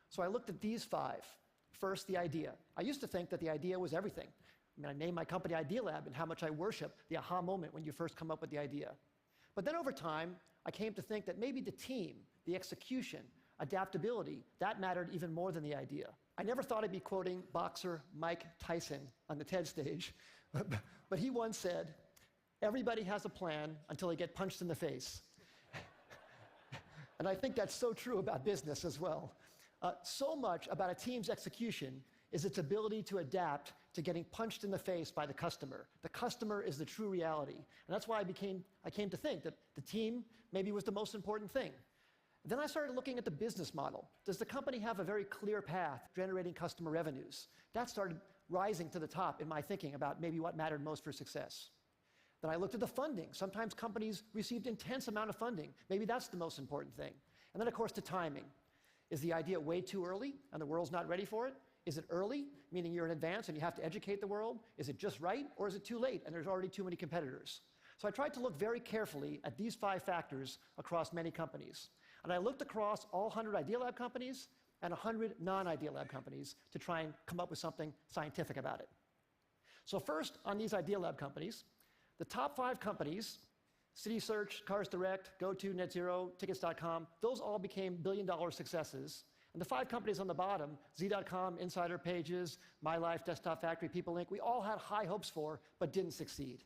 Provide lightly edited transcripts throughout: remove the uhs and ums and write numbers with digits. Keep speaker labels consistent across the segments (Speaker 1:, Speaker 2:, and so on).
Speaker 1: So I looked at these 5. First, the idea. I used to think that the idea was everything. I named my company Idea Lab, and how much I worship the aha moment when you first come up with the idea. But then over time, I came to think that maybe the team, the execution, adaptability, that mattered even more than the idea. I never thought I'd be quoting boxer Mike Tyson on the TED stage, but he once said, "Everybody has a plan until they get punched in the face." And I think that's so true about business as well. So much about a team's execution is its ability to adapt to getting punched in the face by the customer. The customer is the true reality. And that's why I came to think that the team maybe was the most important thing. Then I started looking at the business model. Does the company have a very clear path generating customer revenues? That started rising to the top in my thinking about maybe what mattered most for success. Then I looked at the funding. Sometimes companies received intense amount of funding. Maybe that's the most important thing. And then, of course, the timing. Is the idea way too early and the world's not ready for it? Is it early, meaning you're in advance and you have to educate the world? Is it just right, or is it too late and there's already too many competitors? So I tried to look very carefully at these 5 factors across many companies. And I looked across all 100 Idea Lab companies and 100 non-Idea Lab companies to try and come up with something scientific about it. So first, on these Idea Lab companies, the top 5 companies, CitySearch, Cars Direct, GoTo, NetZero, Tickets.com, those all became billion-dollar successes. And the 5 companies on the bottom, Z.com, Insider Pages, MyLife, Desktop Factory, People Inc., we all had high hopes for, but didn't succeed.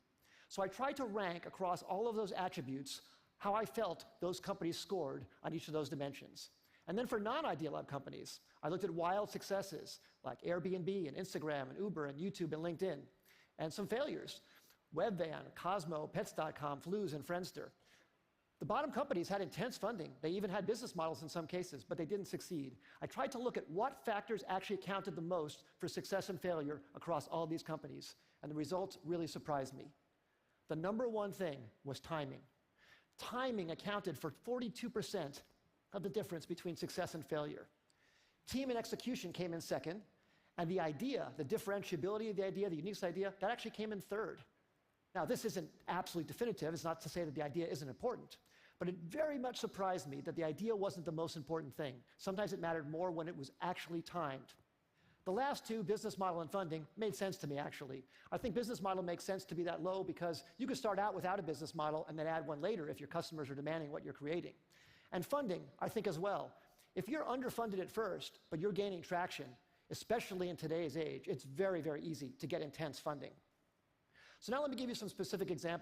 Speaker 1: So I tried to rank across all of those attributes how I felt those companies scored on each of those dimensions. And then for non-Idea Lab companies, I looked at wild successes like Airbnb and Instagram and Uber and YouTube and LinkedIn, and some failures. Webvan, Cosmo, Pets.com, Flues, and Friendster. The bottom companies had intense funding. They even had business models in some cases, but they didn't succeed. I tried to look at what factors actually counted the most for success and failure across all these companies, and the results really surprised me. The number one thing was timing. Timing accounted for 42% of the difference between success and failure. Team and execution came in second, and the idea, the differentiability of the idea, the unique idea, that actually came in third. Now, this isn't absolutely definitive. It's not to say that the idea isn't important. But it very much surprised me that the idea wasn't the most important thing. Sometimes it mattered more when it was actually timed. The last 2, business model and funding, made sense to me, actually. I think business model makes sense to be that low because you could start out without a business model and then add one later if your customers are demanding what you're creating. And funding, I think as well. If you're underfunded at first, but you're gaining traction, especially in today's age, it's very, very easy to get intense funding. So now let me give you some specific examples